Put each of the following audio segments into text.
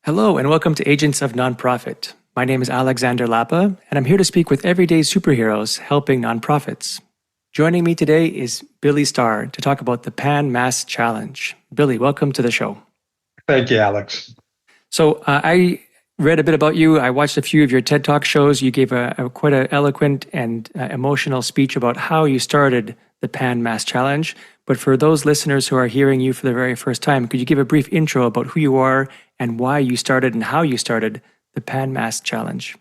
Hello, and welcome to Agents of Nonprofit. My name is Alexander Lapa, and I'm here to speak with everyday superheroes helping nonprofits. Joining me today is Billy Starr to talk about the Pan Mass Challenge. Billy, welcome to the show. Thank you, Alex. So I read a bit about you. I watched a few of your TED Talk shows. You gave quite an eloquent and emotional speech about how you started the Pan Mass Challenge. But for those listeners who are hearing you for the very first time, could you give a brief intro about who you are and why you started and how you started the Pan Mass Challenge?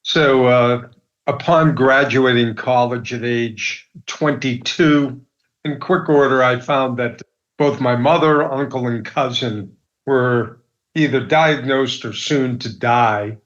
So upon graduating college at age 22, in quick order, I found that both my mother, uncle, and cousin were either diagnosed or soon to die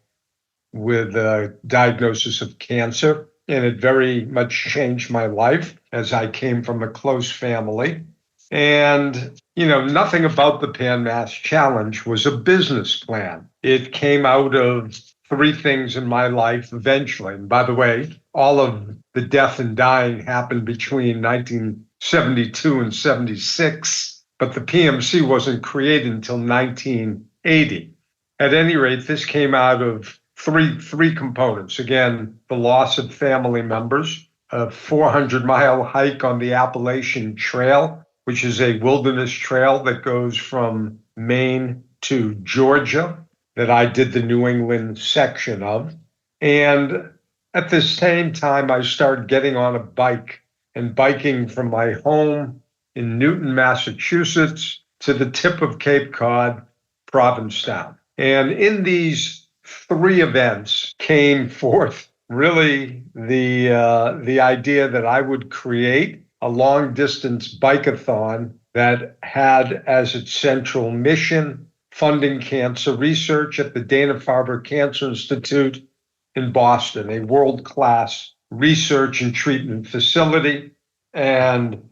with a diagnosis of cancer. And it very much changed my life as I came from a close family. And, nothing about the Pan Mass Challenge was a business plan. It came out of three things in my life eventually. And by the way, all of the death and dying happened between 1972 and 76, but the PMC wasn't created until 1980. At any rate, this came out of three components. Again, the loss of family members, a 400-mile hike on the Appalachian Trail, which is a wilderness trail that goes from Maine to Georgia, that I did the New England section of. And at the same time, I started getting on a bike and biking from my home in Newton, Massachusetts, to the tip of Cape Cod, Provincetown. And in these three events came forth really the idea that I would create a long-distance bike-a-thon that had as its central mission funding cancer research at the Dana-Farber Cancer Institute in Boston, a world-class research and treatment facility. And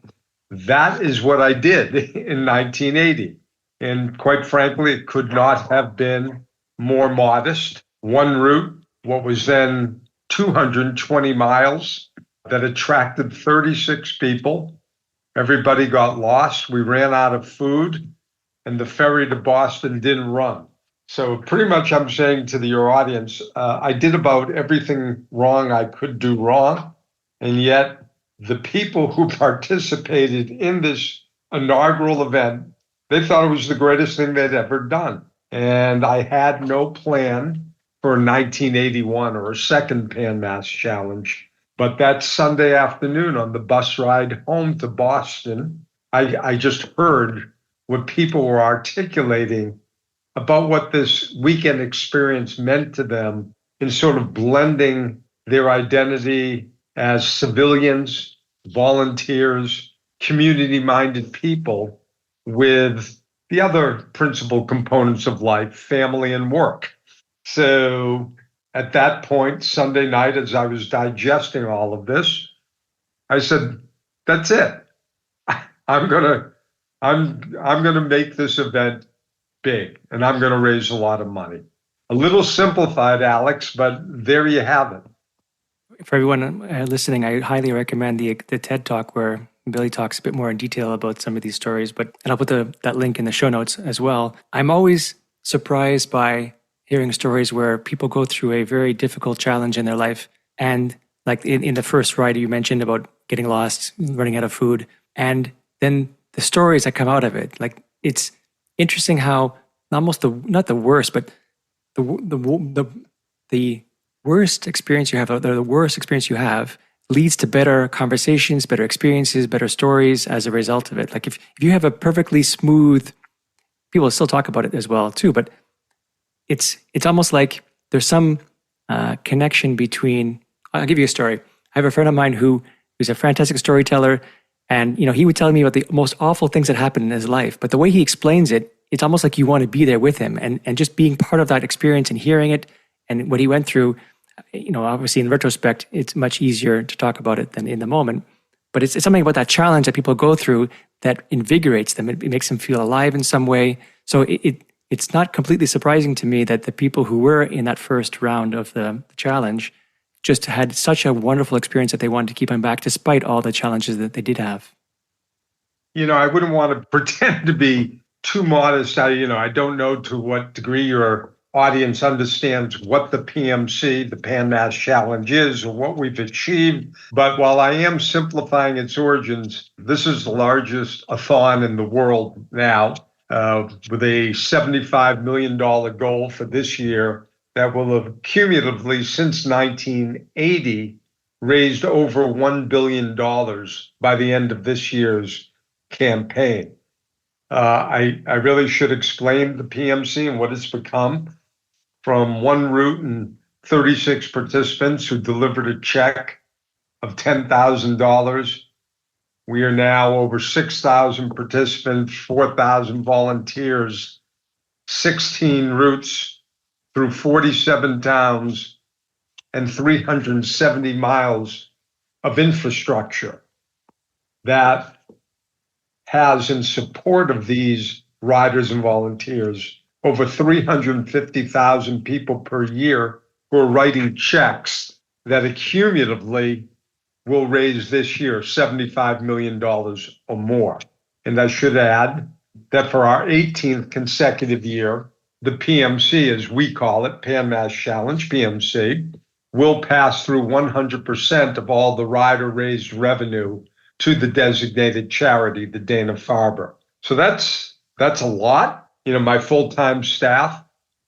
that is what I did in 1980. And quite frankly, it could not have been more modest. One route, what was then 220 miles, that attracted 36 people. Everybody got lost. We ran out of food, and the ferry to Boston didn't run. So pretty much I'm saying to your audience, I did about everything wrong I could do wrong. And yet the people who participated in this inaugural event, they thought it was the greatest thing they'd ever done. And I had no plan for 1981 or a second Pan Mass Challenge. But that Sunday afternoon on the bus ride home to Boston, I just heard what people were articulating about what this weekend experience meant to them in sort of blending their identity as civilians, volunteers, community-minded people with the other principal components of life, family and work. So at that point, Sunday night, as I was all of this, I said, that's it. I'm gonna make this event big, and I'm gonna raise a lot of money. A little simplified, Alex, but there you have it. For everyone listening, I highly recommend the TED Talk where Billy talks a bit more in detail about some of these stories, and I'll put that link in the show notes as well. I'm always surprised by hearing stories where people go through a very difficult challenge in their life. And like in the first ride you mentioned about getting lost, running out of food, and then the stories that come out of it. Like it's interesting how not the worst, but the worst experience you have, or the worst experience you have, leads to better conversations, better experiences, better stories as a result of it. Like if you have a perfectly smooth, people still talk about it as well too, but it's almost like there's some connection between, I'll give you a story. I have a friend of mine who's a fantastic storyteller, and he would tell me about the most awful things that happened in his life, but the way he explains it, it's almost like you want to be there with him and just being part of that experience and hearing it and what he went through. Obviously in retrospect, it's much easier to talk about it than in the moment. But it's something about that challenge that people go through that invigorates them. It makes them feel alive in some way. So it's not completely surprising to me that the people who were in that first round of the challenge just had such a wonderful experience that they wanted to keep them back despite all the challenges that they did have. I wouldn't want to pretend to be too modest. I don't know to what degree your audience understands what the PMC, the Pan Mass Challenge, is or what we've achieved. But while I am simplifying its origins, this is the largest a-thon in the world now, with a $75 million goal for this year that will have cumulatively since 1980 raised over $1 billion by the end of this year's campaign. I really should explain the PMC and what it's become. From one route and 36 participants who delivered a check of $10,000, we are now over 6,000 participants, 4,000 volunteers, 16 routes through 47 towns, and 370 miles of infrastructure that has in support of these riders and volunteers over 350,000 people per year who are writing checks that accumulatively will raise this year $75 million or more. And I should add that for our 18th consecutive year, the PMC, as we call it, Pan Mass Challenge, PMC, will pass through 100% of all the rider-raised revenue to the designated charity, the Dana-Farber. So that's a lot. My full-time staff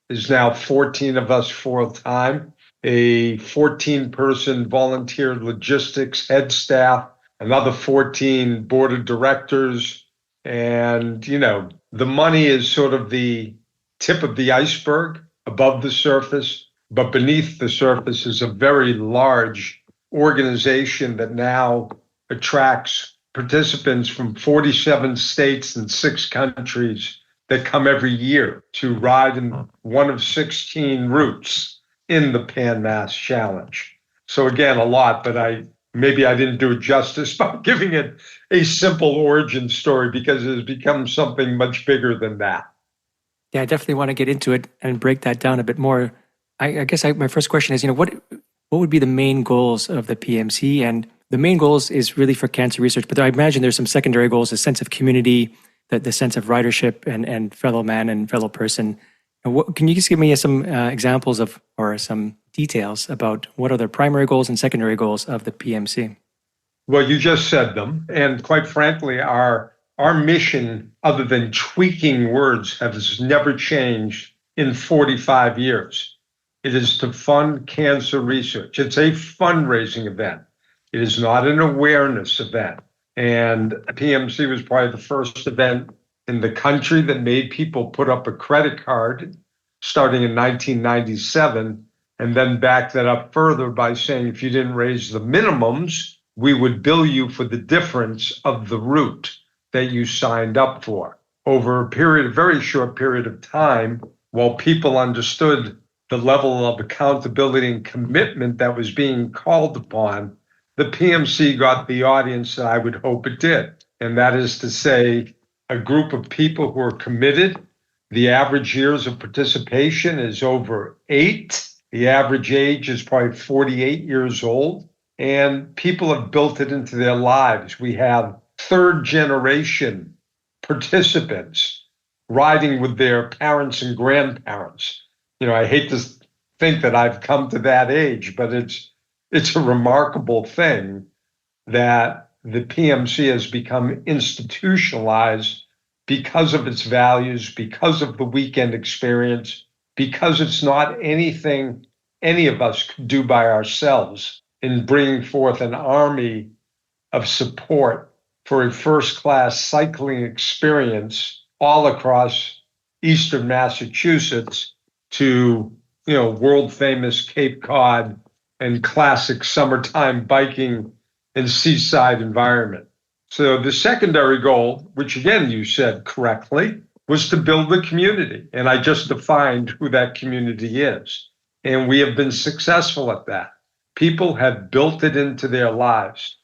is now 14 of us full-time, a 14-person volunteer logistics head staff, another 14 board of directors. And, the money is sort of the tip of the iceberg above the surface, but beneath the surface is a very large organization that now attracts participants from 47 states and 6 countries that come every year to ride in one of 16 routes in the Pan Mass Challenge. So again, a lot, but maybe I didn't do it justice by giving it a simple origin story because it has become something much bigger than that. Yeah, I definitely want to get into it and break that down a bit more. I guess my first question is, what would be the main goals of the PMC? And the main goals is really for cancer research, but I imagine there's some secondary goals, a sense of community, the sense of ridership and fellow man and fellow person. Can you just give me some examples of or some details about what are the primary goals and secondary goals of the PMC? Well, you just said them. And quite frankly, our mission, other than tweaking words, has never changed in 45 years. It is to fund cancer research. It's a fundraising event. It is not an awareness event. And PMC was probably the first event in the country that made people put up a credit card starting in 1997, and then back that up further by saying if you didn't raise the minimums, we would bill you for the difference of the route that you signed up for. Over a very short period of time, while people understood the level of accountability and commitment that was being called upon, the PMC got the audience that I would hope it did. And that is to say, a group of people who are committed. The average years of participation is over 8. The average age is probably 48 years old. And people have built it into their lives. We have third generation participants riding with their parents and grandparents. I hate to think that I've come to that age, but it's a remarkable thing that the PMC has become institutionalized because of its values, because of the weekend experience, because it's not anything any of us could do by ourselves in bringing forth an army of support for a first-class cycling experience all across eastern Massachusetts to, world-famous Cape Cod and classic summertime biking and seaside environment. So the secondary goal, which again you said correctly, was to build the community. And I just defined who that community is. And we have been successful at that. People have built it into their lives.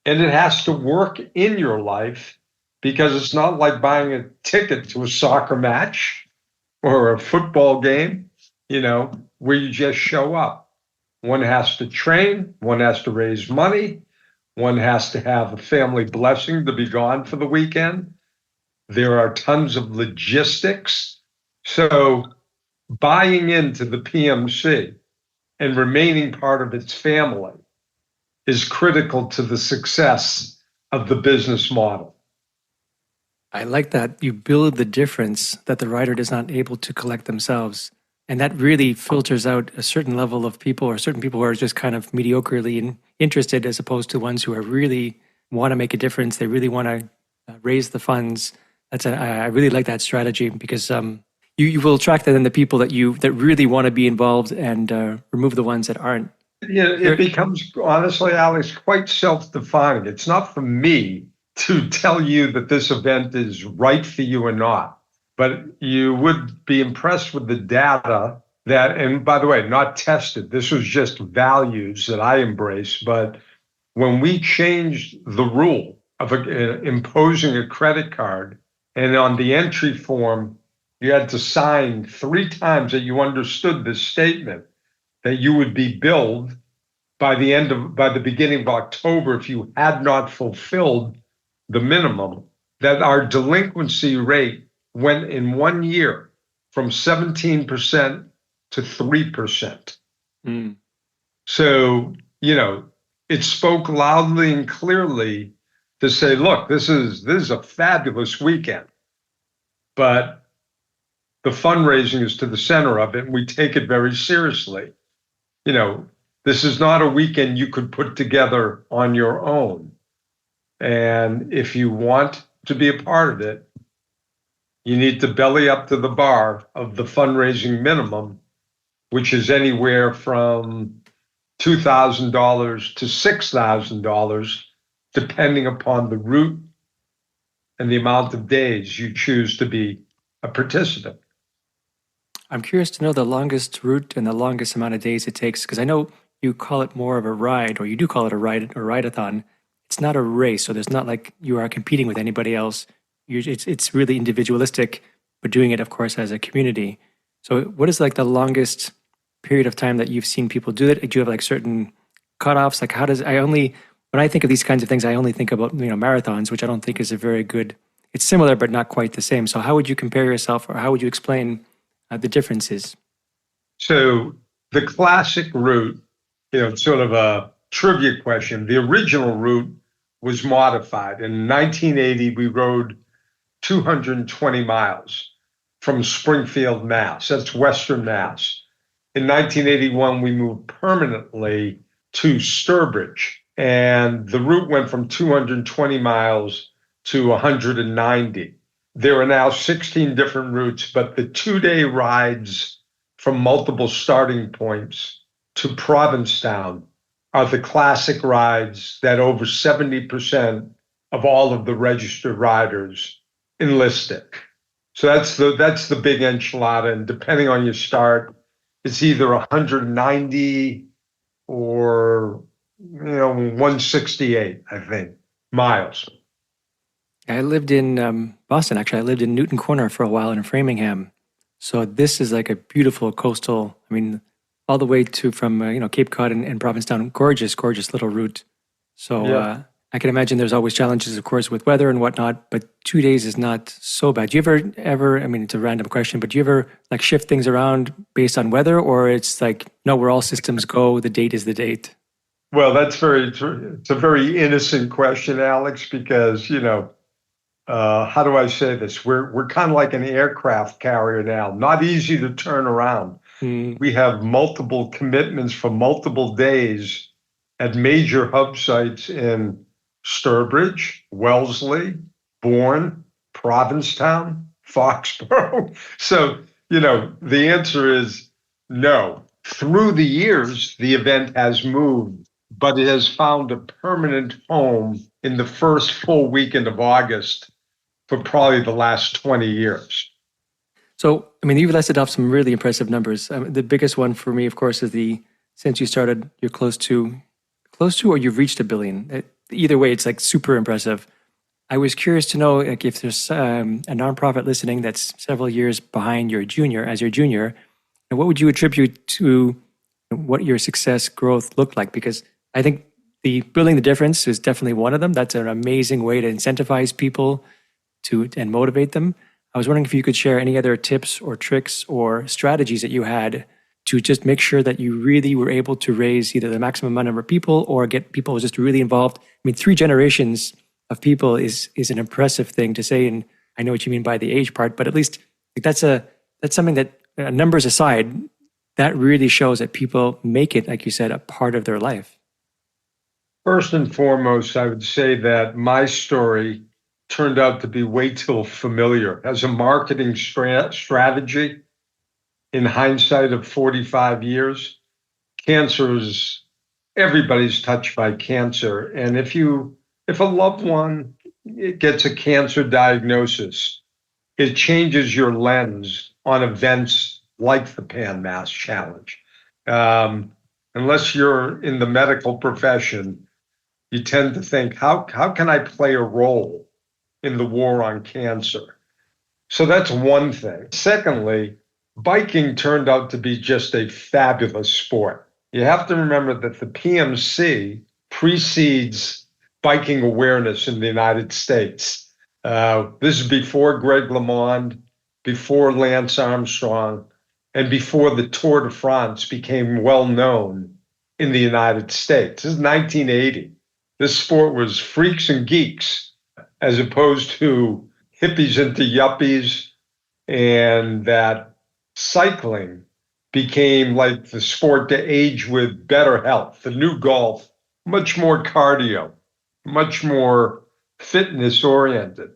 And it has to work in your life because it's not like buying a ticket to a soccer match or a football game, where you just show up. One has to train, one has to raise money, one has to have a family blessing to be gone for the weekend. There are tons of logistics. So buying into the PMC and remaining part of its family is critical to the success of the business model. I like that you build the difference that the rider is not able to collect themselves. And that really filters out a certain level of people or certain people who are just kind of mediocrely interested as opposed to ones who are really want to make a difference. They really want to raise the funds. I really like that strategy because you will attract then the people that really want to be involved and remove the ones that aren't. Yeah, it becomes, honestly, Alex, quite self-defining. It's not for me to tell you that this event is right for you or not, but you would be impressed with the data that, and by the way, not tested. This was just values that I embrace. But when we changed the rule of imposing a credit card, and on the entry form, you had to sign 3 times that you understood this statement, that you would be billed by the beginning of October if you had not fulfilled the minimum, that our delinquency rate went in 1 year from 17% to 3%. Mm. So, it spoke loudly and clearly to say, look, this is a fabulous weekend, but the fundraising is to the center of it, and we take it very seriously. This is not a weekend you could put together on your own. And if you want to be a part of it, you need to belly up to the bar of the fundraising minimum, which is anywhere from $2,000 to $6,000, depending upon the route and the amount of days you choose to be a participant. I'm curious to know the longest route and the longest amount of days it takes, because I know you call it more of a ride, or you do call it a ride-a-thon. It's not a race, so there's not like you are competing with anybody else. It's really individualistic, but doing it, of course, as a community. So what is like the longest period of time that you've seen people do it? Do you have like certain cutoffs? Like when I think of these kinds of things, I only think about, marathons, which I don't think is a very good, it's similar, but not quite the same. So how would you compare yourself, or how would you explain the differences? So the classic route, sort of a trivia question, the original route was modified. In 1980, we rode 220 miles from Springfield, Mass. That's Western Mass. In 1981, we moved permanently to Sturbridge, and the route went from 220 miles to 190. There are now 16 different routes, but the 2-day rides from multiple starting points to Provincetown are the classic rides that over 70% of all of the registered riders enlisted. So that's the big enchilada, and depending on your start, it's either 190 or 168, I think, miles. I lived in Boston, actually. I lived in Newton Corner for a while in Framingham. So this is like a beautiful coastal, all the way from Cape Cod and Provincetown, gorgeous, gorgeous little route. So Yeah. I can imagine there's always challenges, of course, with weather and whatnot, but 2 days is not so bad. Do you ever, it's a random question, but do you ever like shift things around based on weather, or it's like, no, we're all systems go, the date is the date? Well, it's a very innocent question, Alex, because, how do I say this? We're kind of like an aircraft carrier now, not easy to turn around. Mm. We have multiple commitments for multiple days at major hub sites in Sturbridge, Wellesley, Bourne, Provincetown, Foxborough. So, the answer is no. Through the years, the event has moved, but it has found a permanent home in the first full weekend of August for probably the last 20 years. So, you've listed off some really impressive numbers. The biggest one for me, of course, is since you started, you're close to, or you've reached $1 billion. Either way, it's like super impressive. I was curious to know, like, if there's a nonprofit listening that's several years behind your junior, and what would you attribute to what your success growth looked like? Because I think the building the difference is definitely one of them. That's an amazing way to incentivize people. and motivate them. I was wondering if you could share any other tips or tricks or strategies that you had to just make sure that you really were able to raise either the maximum number of people or get people just really involved. I mean, 3 generations of people is an impressive thing to say, and I know what you mean by the age part, but at least that's something that, numbers aside, that really shows that people make it, like you said, a part of their life. First and foremost, I would say that my story turned out to be way too familiar. As a marketing strategy, in hindsight of 45 years, cancer is, everybody's touched by cancer. And if a loved one gets a cancer diagnosis, it changes your lens on events like the Pan Mass Challenge. Unless you're in the medical profession, you tend to think, how can I play a role in the war on cancer? So that's one thing. Secondly, biking turned out to be just a fabulous sport. You have to remember that the PMC precedes biking awareness in the United States. This is before Greg LeMond, before Lance Armstrong, and before the Tour de France became well known in the United States. This is 1980. This sport was freaks and geeks as opposed to hippies into yuppies, and that cycling became like the sport to age with better health. The new golf, much more cardio, much more fitness oriented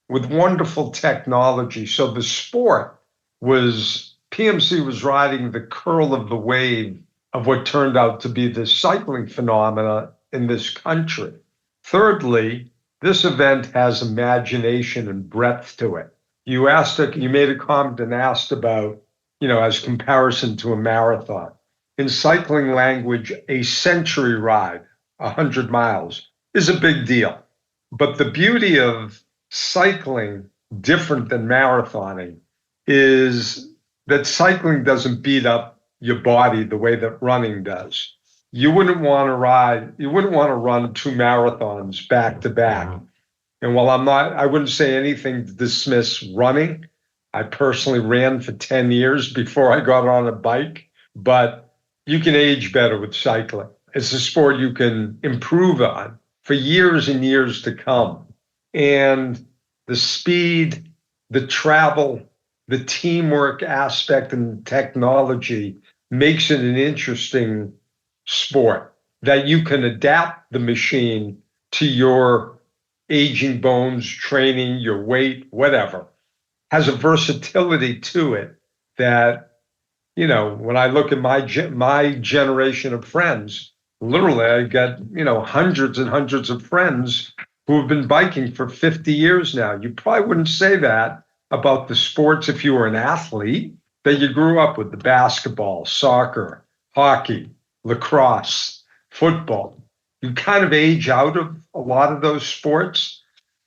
with wonderful technology. So the sport PMC was riding the curl of the wave of what turned out to be the cycling phenomena in this country. Thirdly, this event has imagination and breadth to it. You made a comment and asked about, as comparison to a marathon. In cycling language, a century ride, 100 miles, is a big deal. But the beauty of cycling, different than marathoning, is that cycling doesn't beat up your body the way that running does. You wouldn't want to run 2 marathons back to back. And while I wouldn't say anything to dismiss running. I personally ran for 10 years before I got on a bike, but you can age better with cycling. It's a sport you can improve on for years and years to come. And the speed, the travel, the teamwork aspect and technology makes it an interesting sport that you can adapt the machine to your aging bones, training, your weight, whatever. Has a versatility to it that, when I look at my generation of friends, literally I got, hundreds and hundreds of friends who have been biking for 50 years now. You probably wouldn't say that about the sports if you were an athlete that you grew up with, the basketball, soccer, hockey, lacrosse, football. You kind of age out of a lot of those sports,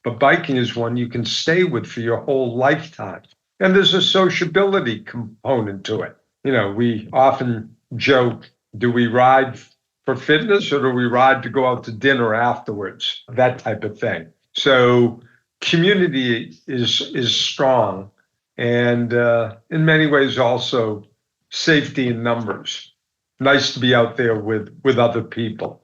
but biking is one you can stay with for your whole lifetime. And there's a sociability component to it. We often joke, do we ride for fitness or do we ride to go out to dinner afterwards? That type of thing. So community is strong, and in many ways also safety in numbers. Nice to be out there with other people.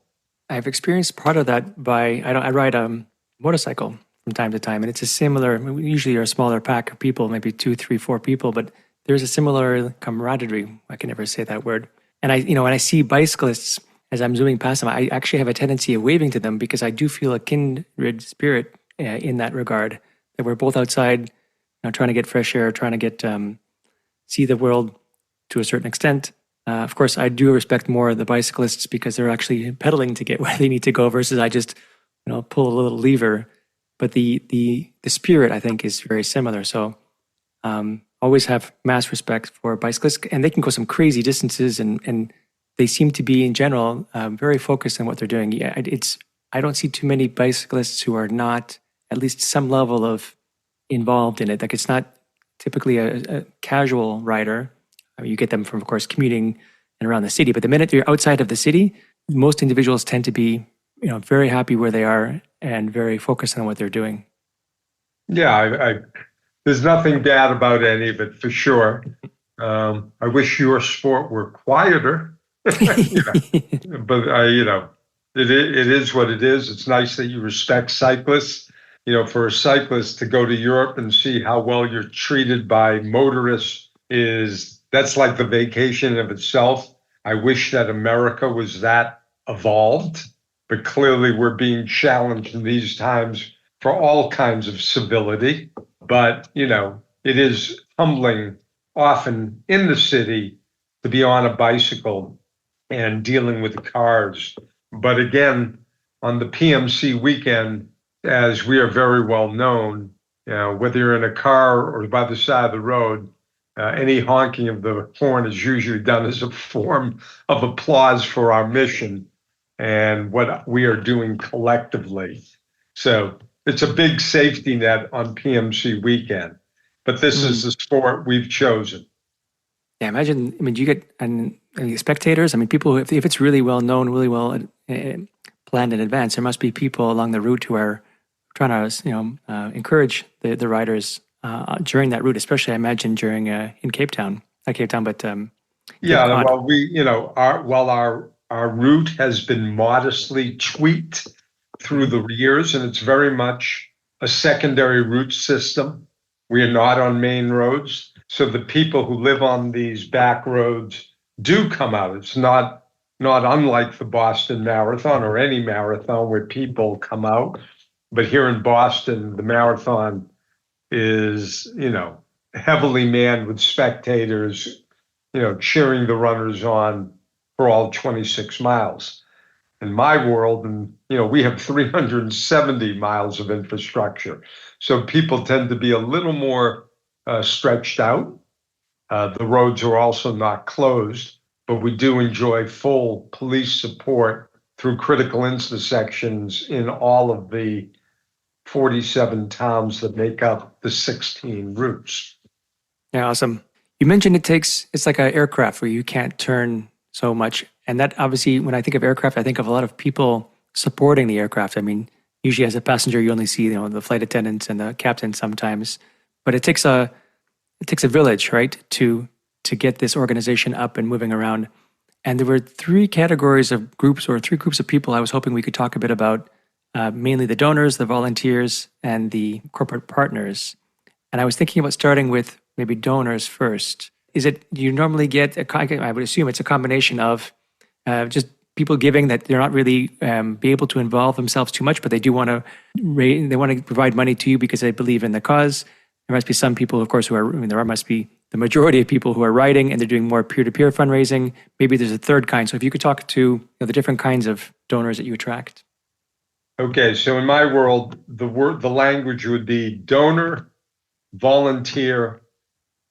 I've experienced part of that I ride a motorcycle from time to time, and it's we usually are a smaller pack of people, maybe 2, 3, 4 people, but there's a similar camaraderie. I can never say that word. And when I see bicyclists, as I'm zooming past them, I actually have a tendency of waving to them because I do feel a kindred spirit in that regard, that we're both outside, trying to get fresh air, trying to get see the world to a certain extent. Of course, I do respect more the bicyclists because they're actually pedaling to get where they need to go versus I just pull a little lever. But the spirit, I think, is very similar. So always have mass respect for bicyclists, and they can go some crazy distances, and they seem to be, in general, very focused on what they're doing. Yeah, I don't see too many bicyclists who are not at least some level of involved in it. Like, it's not typically a casual rider. I mean, you get them from, of course, commuting and around the city. But the minute you're outside of the city, most individuals tend to be, very happy where they are and very focused on what they're doing. Yeah, there's nothing bad about any of it for sure. I wish your sport were quieter. Yeah, but it is what it is. It's nice that you respect cyclists. For a cyclist to go to Europe and see how well you're treated by motorists that's like the vacation of itself. I wish that America was that evolved, but clearly we're being challenged in these times for all kinds of civility. But, it is humbling often in the city to be on a bicycle and dealing with the cars. But again, on the PMC weekend, as we are very well known, whether you're in a car or by the side of the road, any honking of the horn is usually done as a form of applause for our mission and what we are doing collectively. So it's a big safety net on PMC weekend, but this is the sport we've chosen. Yeah, imagine. I mean, do you get spectators? I mean, people. If it's really well known, really well planned in advance, there must be people along the route who are trying to, encourage the riders during that route, especially I imagine during in Cape Town, not Cape Town, but yeah. Well, our route has been modestly tweaked through the years, and it's very much a secondary route system. We are not on main roads. So the people who live on these back roads do come out. It's not unlike the Boston Marathon or any marathon where people come out. But here in Boston, the marathon is, heavily manned with spectators, cheering the runners on for all 26 miles. In my world, and we have 370 miles of infrastructure. So people tend to be a little more stretched out. The roads are also not closed, but we do enjoy full police support through critical intersections in all of the 47 towns that make up the 16 routes. Yeah, awesome. You mentioned it's like an aircraft where you can't turn so much. And that obviously, when I think of aircraft, I think of a lot of people supporting the aircraft. I mean, usually as a passenger, you only see, the flight attendants and the captain sometimes, but it takes a village, right, to get this organization up and moving around. And there were three groups of people I was hoping we could talk a bit about, mainly the donors, the volunteers, and the corporate partners. And I was thinking about starting with maybe donors first. Do you normally get, I would assume it's a combination of just people giving that they're not really be able to involve themselves too much, but they do want to provide money to you because they believe in the cause. There must be some people, of course, there must be the majority of people who are writing and they're doing more peer-to-peer fundraising. Maybe there's a third kind. So if you could talk to the different kinds of donors that you attract. Okay, so in my world, the language would be donor, volunteer,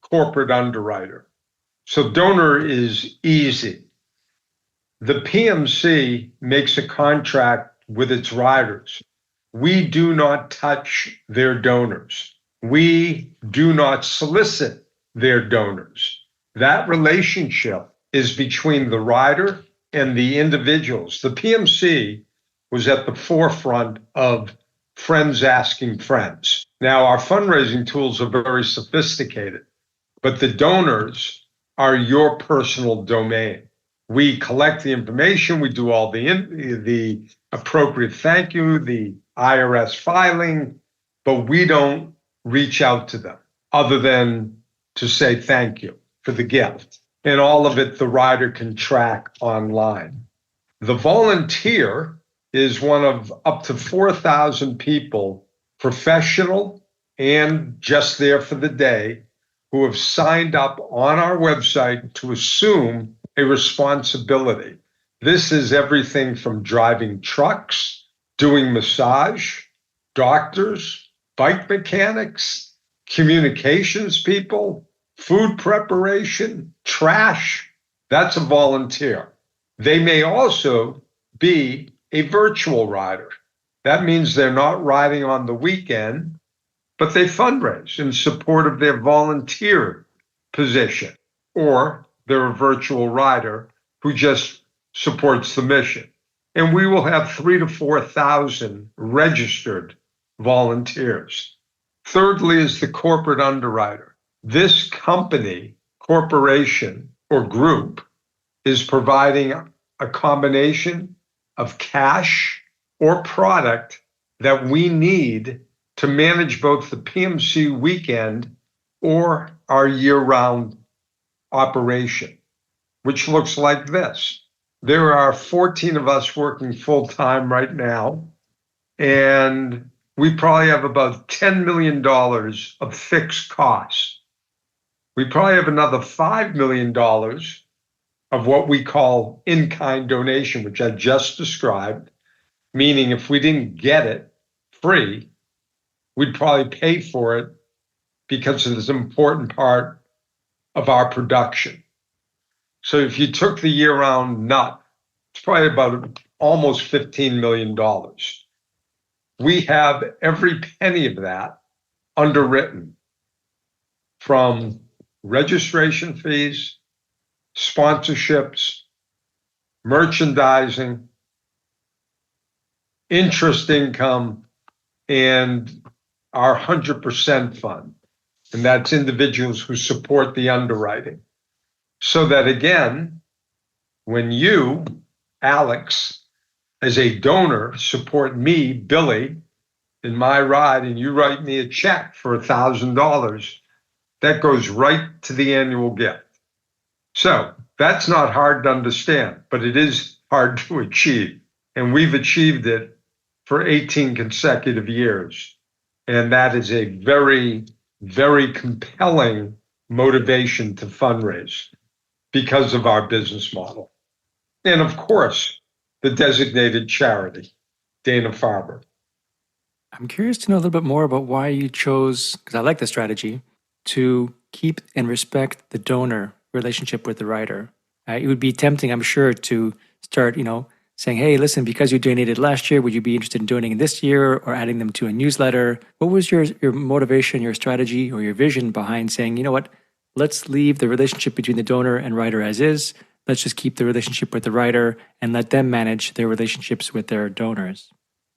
corporate underwriter. So donor is easy. The PMC makes a contract with its riders. We do not touch their donors. We do not solicit their donors. That relationship is between the rider and the individuals. The PMC was at the forefront of friends asking friends. Now, our fundraising tools are very sophisticated, but the donors are your personal domain. We collect the information, we do all the appropriate thank you, the IRS filing, but we don't reach out to them other than to say thank you for the gift. And all of it, the rider can track online. The volunteer is one of up to 4,000 people, professional and just there for the day, who have signed up on our website to assume a responsibility. This is everything from driving trucks, doing massage, doctors, bike mechanics, communications people, food preparation, trash. That's a volunteer. They may also be a virtual rider. That means they're not riding on the weekend, but they fundraise in support of their volunteer position, or they're a virtual rider who just supports the mission. And we will have 3,000 to 4,000 registered volunteers. Thirdly is the corporate underwriter. This company, corporation, or group is providing a combination of cash or product that we need to manage both the PMC weekend or our year-round operation, which looks like this. There are 14 of us working full-time right now, and we probably have about $10 million of fixed costs. We probably have another $5 million of what we call in-kind donation, which I just described, meaning if we didn't get it free, we'd probably pay for it because it's an important part of our production. So if you took the year-round nut, it's probably about almost $15 million. We have every penny of that underwritten, from registration fees, sponsorships, merchandising, interest income, and our 100% fund. And that's individuals who support the underwriting. So that again, when you, Alex, as a donor, support me, Billy, in my ride, and you write me a check for $1,000, that goes right to the annual gift. So that's not hard to understand, but it is hard to achieve. And we've achieved it for 18 consecutive years. And that is a very, very compelling motivation to fundraise because of our business model. And of course, the designated charity, Dana-Farber. I'm curious to know a little bit more about why you chose, because I like the strategy, to keep and respect the donor relationship with the writer. It would be tempting, I'm sure, to start, saying, hey, listen, because you donated last year, would you be interested in donating this year, or adding them to a newsletter? What was your motivation, your strategy, or your vision behind saying, you know what, let's leave the relationship between the donor and writer as is. Let's just keep the relationship with the writer and let them manage their relationships with their donors.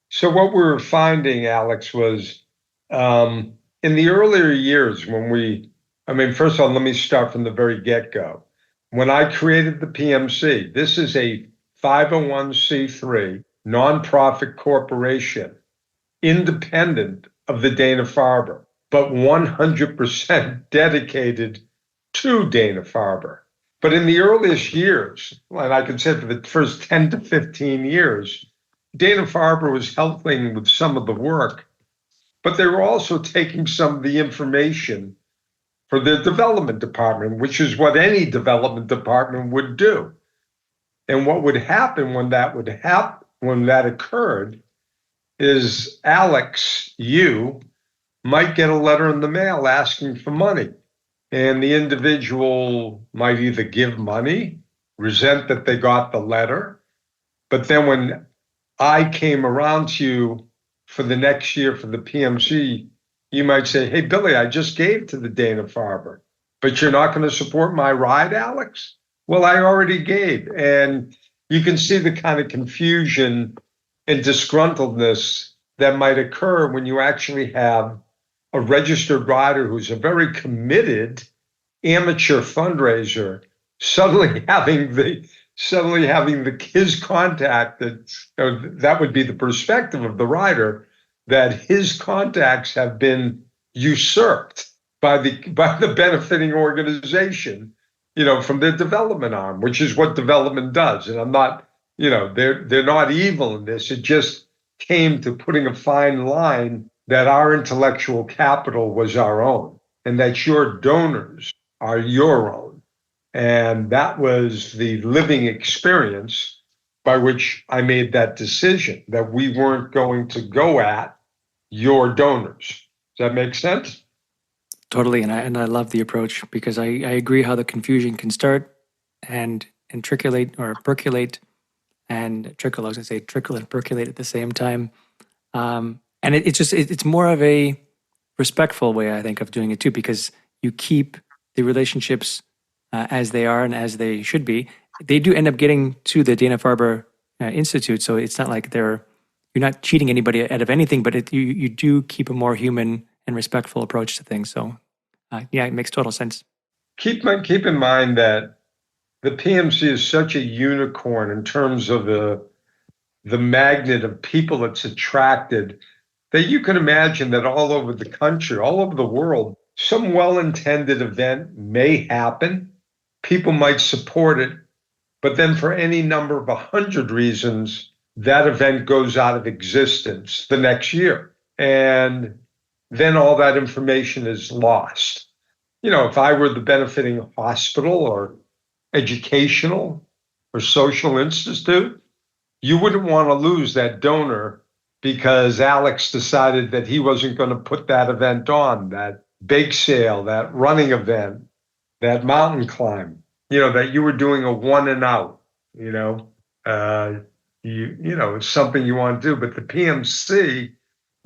So what we were finding, Alex, was in the earlier years first of all, let me start from the very get-go. When I created the PMC, this is a 501c3 nonprofit corporation, independent of the Dana-Farber, but 100% dedicated to Dana-Farber. But in the earliest years, and I could say for the first 10 to 15 years, Dana-Farber was helping with some of the work, but they were also taking some of the information for the development department, which is what any development department would do. And what would happen when that occurred is, Alex, you might get a letter in the mail asking for money. And the individual might either give money, resent that they got the letter. But then when I came around to you for the next year for the PMC, you might say, hey, Billy, I just gave to the Dana-Farber, but you're not going to support my ride, Alex? Well, I already gave. And you can see the kind of confusion and disgruntledness that might occur when you actually have a registered rider who's a very committed amateur fundraiser suddenly having his contact that would be the perspective of the rider, that his contacts have been usurped by the benefiting organization, from their development arm, which is what development does. And I'm not, they're not evil in this. It just came to putting a fine line that our intellectual capital was our own and that your donors are your own. And that was the living experience by which I made that decision, that we weren't going to go at your donors. Does that make sense? Totally, and I love the approach, because I agree how the confusion can start and trickle or percolate and trickle. I was going to say trickle and percolate at the same time, and it's more of a respectful way, I think, of doing it too, because you keep the relationships as they are and as they should be. They do end up getting to the Dana-Farber Institute, so it's not like you're not cheating anybody out of anything, but you do keep a more human and respectful approach to things. So, yeah, it makes total sense. Keep in mind that the PMC is such a unicorn in terms of the magnet of people it's attracted, that you can imagine that all over the country, all over the world, some well-intended event may happen. People might support it, but then for any number of 100 reasons, that event goes out of existence the next year. And then all that information is lost. If I were the benefiting hospital or educational or social institute, you wouldn't want to lose that donor because Alex decided that he wasn't going to put that event on, that bake sale, that running event, that mountain climb, that you were doing a one and out, it's something you want to do. But the PMC,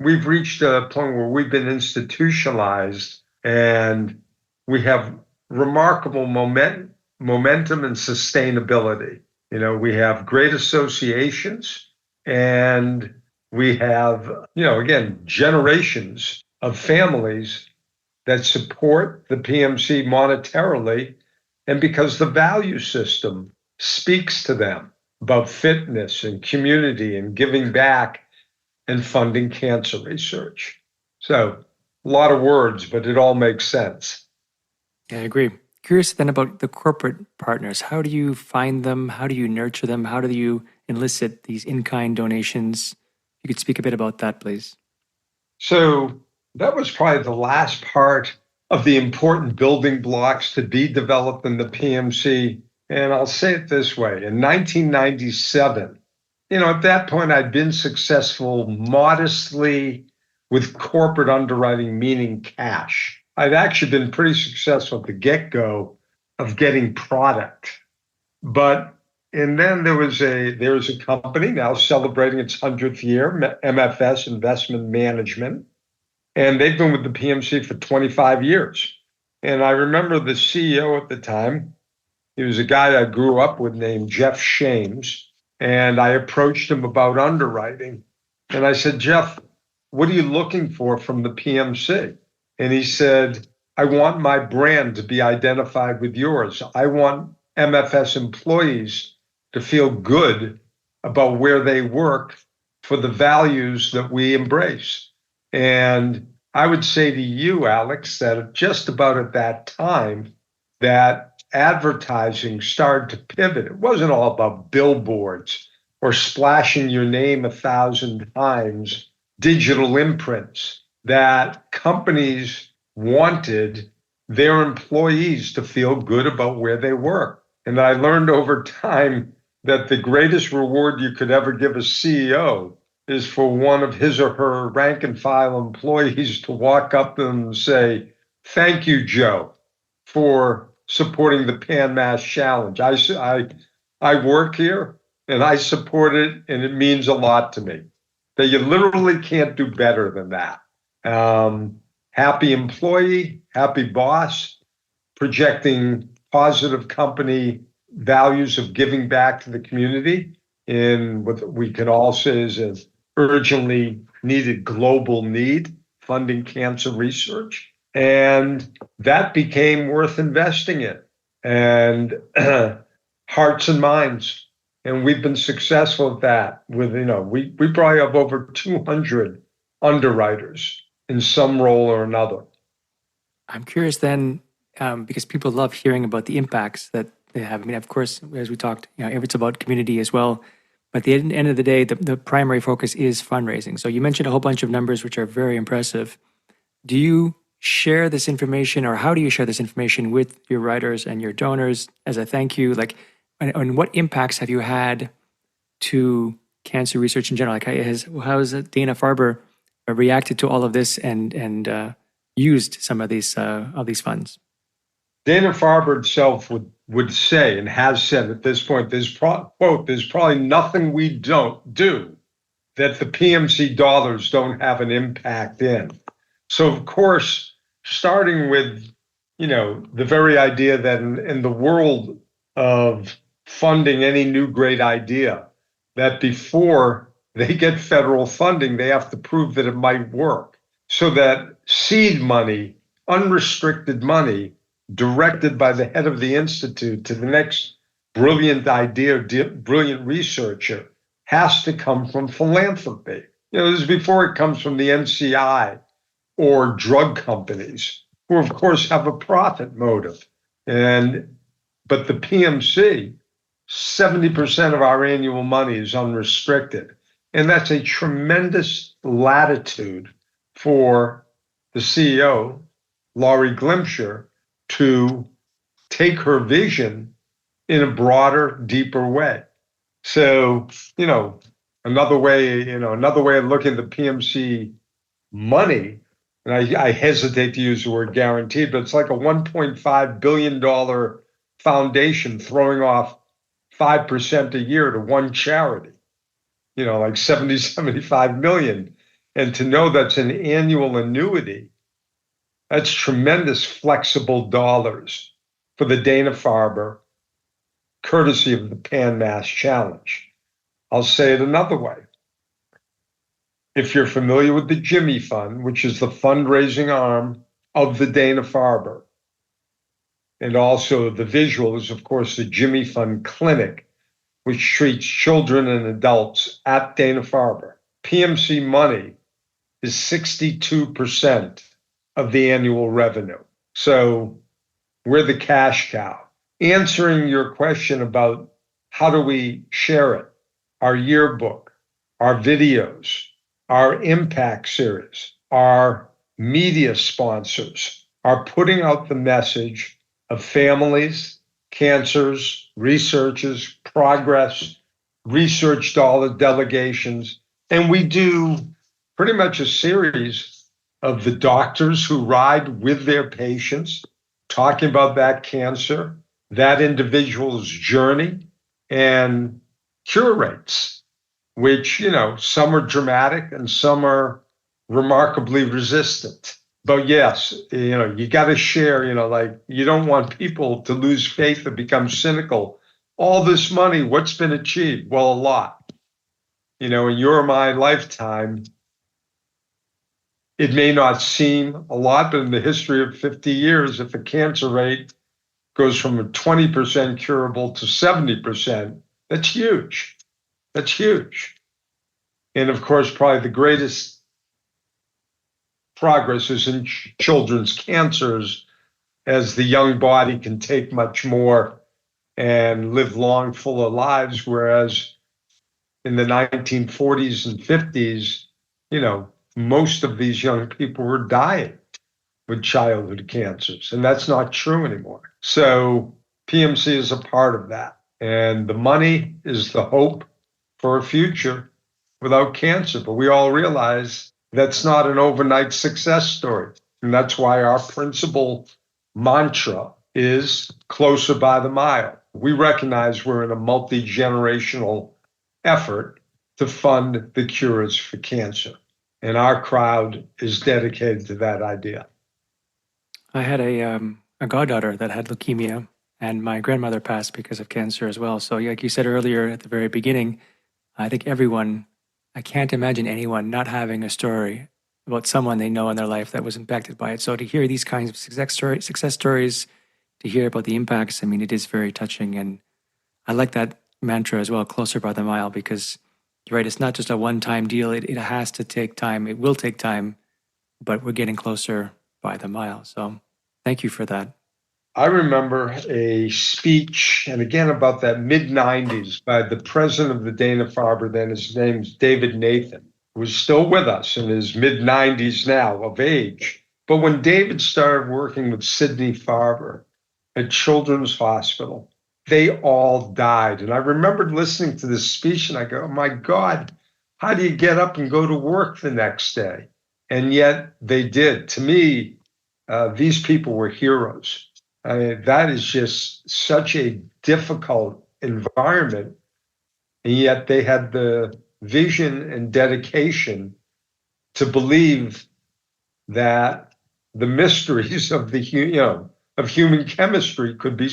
we've reached a point where we've been institutionalized and we have remarkable momentum and sustainability. We have great associations and we have, again, generations of families that support the PMC monetarily, and because the value system speaks to them about fitness and community and giving back and funding cancer research. So a lot of words, but it all makes sense. Yeah, I agree. Curious then about the corporate partners. How do you find them? How do you nurture them? How do you elicit these in-kind donations? You could speak a bit about that, please. So that was probably the last part of the important building blocks to be developed in the PMC. And I'll say it this way. In 1997, at that point, I'd been successful modestly with corporate underwriting, meaning cash. I'd actually been pretty successful at the get-go of getting product. And then there's a company now celebrating its 100th year, MFS Investment Management, and they've been with the PMC for 25 years. And I remember the CEO at the time, he was a guy I grew up with named Jeff Shames, and I approached him about underwriting. And I said, Jeff, what are you looking for from the PMC? And he said, I want my brand to be identified with yours. I want MFS employees to feel good about where they work for the values that we embrace. And I would say to you, Alex, that just about at that time, that advertising started to pivot. It wasn't all about billboards or splashing your name 1,000 times, digital imprints, that companies wanted their employees to feel good about where they work. And I learned over time that the greatest reward you could ever give a CEO is for one of his or her rank and file employees to walk up to them and say, thank you, Joe, for supporting the Pan Mass Challenge. I work here and I support it, and it means a lot to me. That you literally can't do better than that. Happy employee, happy boss, projecting positive company values of giving back to the community in what we can all say is an urgently needed global need, funding cancer research. And that became worth investing in, and hearts and minds. And we've been successful at that with, we probably have over 200 underwriters in some role or another. I'm curious then, because people love hearing about the impacts that they have. I mean, of course, as we talked, it's about community as well. But at the end of the day, the primary focus is fundraising. So you mentioned a whole bunch of numbers, which are very impressive. Do you share this information, or how do you share this information with your writers and your donors as a thank you? And what impacts have you had to cancer research in general? How has Dana-Farber reacted to all of this and used some of these funds? Dana-Farber itself would say, and has said at this point, there's probably nothing we don't do that the PMC dollars don't have an impact in. So, of course, starting with, the very idea that in the world of funding any new great idea, that before they get federal funding, they have to prove that it might work. so that seed money, unrestricted money, directed by the head of the institute to the next brilliant idea, brilliant researcher, has to come from philanthropy. This is before it comes from the NCI or drug companies, who of course have a profit motive. But the PMC, 70% of our annual money is unrestricted. And that's a tremendous latitude for the CEO, Laurie Glimcher, to take her vision in a broader, deeper way. So, another way of looking at the PMC money, and I hesitate to use the word guaranteed, but it's like a $1.5 billion foundation throwing off 5% a year to one charity, like 70, 75 million. And to know that's an annual annuity, that's tremendous flexible dollars for the Dana-Farber, courtesy of the Pan Mass Challenge. I'll say it another way. If you're familiar with the Jimmy Fund, which is the fundraising arm of the Dana-Farber, and also the visual is, of course, the Jimmy Fund Clinic, which treats children and adults at Dana-Farber. PMC money is 62% of the annual revenue. So we're the cash cow. Answering your question about how do we share it, our yearbook, our videos, our impact series, our media sponsors are putting out the message of families, cancers, researchers, progress, research dollar delegations. And we do pretty much a series of the doctors who ride with their patients, talking about that cancer, that individual's journey, and cure rates, which, some are dramatic and some are remarkably resistant. But yes, you got to share, you don't want people to lose faith and become cynical. All this money, what's been achieved? Well, a lot. In your or my lifetime, it may not seem a lot, but in the history of 50 years, if the cancer rate goes from a 20% curable to 70%, that's huge. That's huge. And of course, probably the greatest progress is in children's cancers, as the young body can take much more and live long, fuller lives, whereas in the 1940s and 50s, most of these young people were dying with childhood cancers, and that's not true anymore. So PMC is a part of that. And the money is the hope for a future without cancer. But we all realize that's not an overnight success story. And that's why our principal mantra is closer by the mile. We recognize we're in a multi-generational effort to fund the cures for cancer. And our crowd is dedicated to that idea. I had a goddaughter that had leukemia, and my grandmother passed because of cancer as well. So like you said earlier at the very beginning, I think I can't imagine anyone not having a story about someone they know in their life that was impacted by it. So to hear these kinds of success stories, to hear about the impacts, it is very touching. And I like that mantra as well, closer by the mile, because you're right, it's not just a one-time deal. It has to take time. It will take time, but we're getting closer by the mile. So thank you for that. I remember a speech, and again about that mid-90s, by the president of the Dana-Farber, then his name's David Nathan, who is still with us in his mid-90s now, of age. But when David started working with Sidney Farber at Children's Hospital, they all died. And I remembered listening to this speech, and I go, oh my God, how do you get up and go to work the next day? And yet they did. To me, these people were heroes. That is just such a difficult environment. And yet they had the vision and dedication to believe that the mysteries of of human chemistry could be,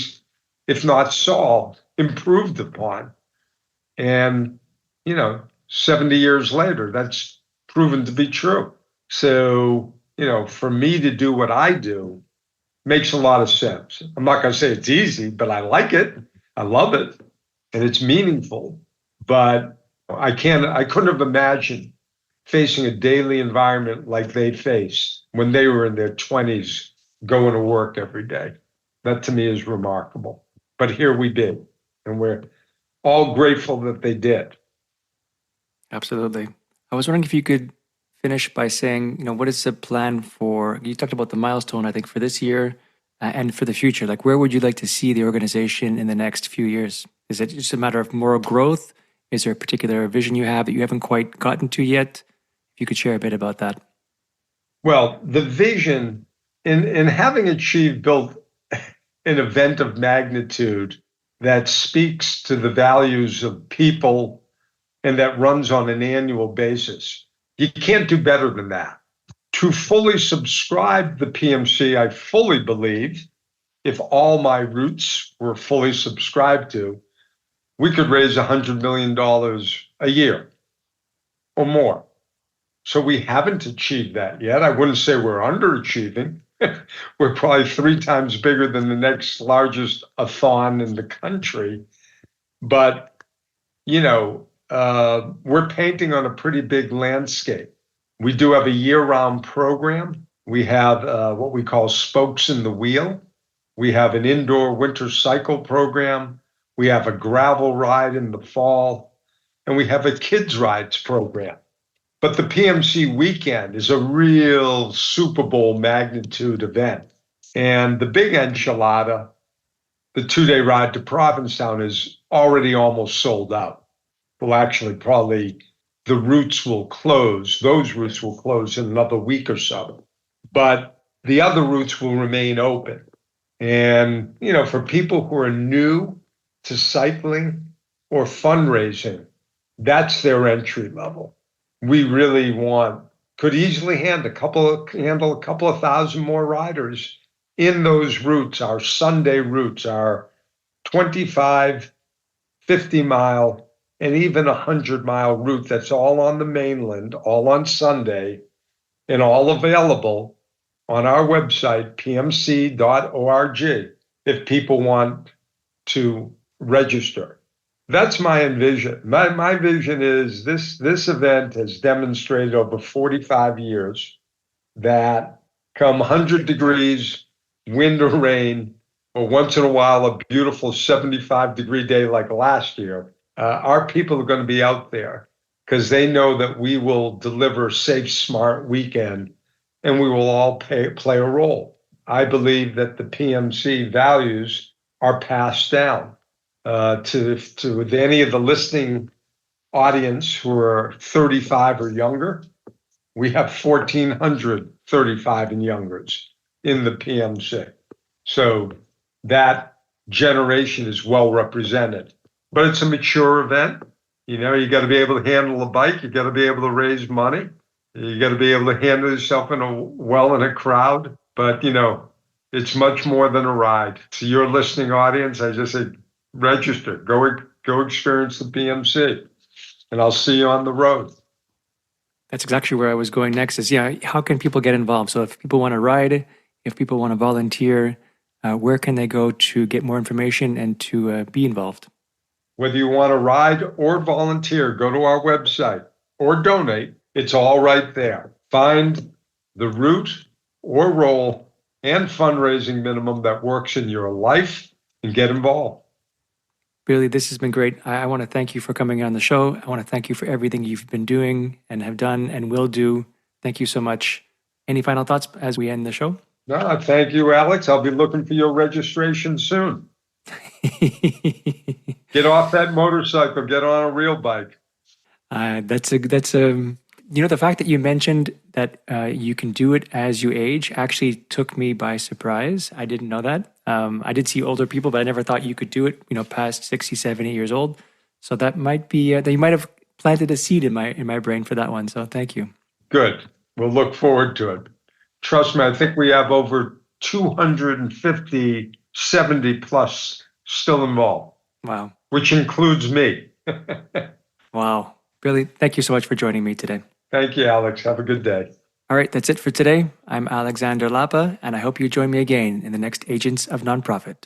if not solved, improved upon. And 70 years later, that's proven to be true. So, for me to do what I do makes a lot of sense. I'm not going to say it's easy, but I like it. I love it and it's meaningful. But I couldn't have imagined facing a daily environment like they faced when they were in their 20s going to work every day. That to me is remarkable. But here we did, and we're all grateful that they did. Absolutely. I was wondering if you could finish by saying, what is the plan for, you talked about the milestone, I think, for this year and for the future. Like, where would you like to see the organization in the next few years? Is it just a matter of more growth? Is there a particular vision you have that you haven't quite gotten to yet? If you could share a bit about that. Well, the vision in having built an event of magnitude that speaks to the values of people and that runs on an annual basis, you can't do better than that. To fully subscribe the PMC, I fully believe if all my routes were fully subscribed to, we could raise $100 million a year or more. So we haven't achieved that yet. I wouldn't say we're underachieving. We're probably 3 times bigger than the next largest a-thon in the country. But, we're painting on a pretty big landscape. We do have a year-round program. We have what we call spokes in the wheel. We have an indoor winter cycle program. We have a gravel ride in the fall. And we have a kids' rides program. But the PMC weekend is a real Super Bowl magnitude event. And the big enchilada, the 2-day ride to Provincetown, is already almost sold out. Well, actually, probably those routes will close in another week or so. But the other routes will remain open. And, for people who are new to cycling or fundraising, that's their entry level. We really could easily handle a couple of thousand more riders in those routes, our Sunday routes, our 25, 50-mile, and even 100-mile route that's all on the mainland, all on Sunday, and all available on our website, pmc.org, if people want to register. That's my vision. My vision is this event has demonstrated over 45 years that come 100 degrees, wind or rain, or once in a while a beautiful 75-degree day like last year, our people are going to be out there because they know that we will deliver a safe, smart weekend and we will all play a role. I believe that the PMC values are passed down to any of the listening audience who are 35 or younger. We have 1,400 35 and youngers in the PMC. So that generation is well represented. But it's a mature event. You got to be able to handle a bike. You got to be able to raise money. You got to be able to handle yourself in a crowd. But, it's much more than a ride. To your listening audience, I just say, register, go experience the PMC, and I'll see you on the road. That's exactly where I was going next is, how can people get involved? So if people want to ride, if people want to volunteer, where can they go to get more information and to be involved? Whether you want to ride or volunteer, go to our website or donate. It's all right there. Find the route or role and fundraising minimum that works in your life and get involved. Billy, this has been great. I want to thank you for coming on the show. I want to thank you for everything you've been doing and have done and will do. Thank you so much. Any final thoughts as we end the show? No, thank you, Alex. I'll be looking for your registration soon. Get off that motorcycle. Get on a real bike. The fact that you mentioned that you can do it as you age actually took me by surprise. I didn't know that. I did see older people, but I never thought you could do it, past 60, 70 years old. So that might be, that you might have planted a seed in my brain for that one. So thank you. Good. We'll look forward to it. Trust me, I think we have over 250, 70 plus still involved. Wow. Which includes me. Wow. Billy, thank you so much for joining me today. Thank you, Alex. Have a good day. All right, that's it for today. I'm Alexander Lapa, and I hope you join me again in the next Agents of Nonprofit.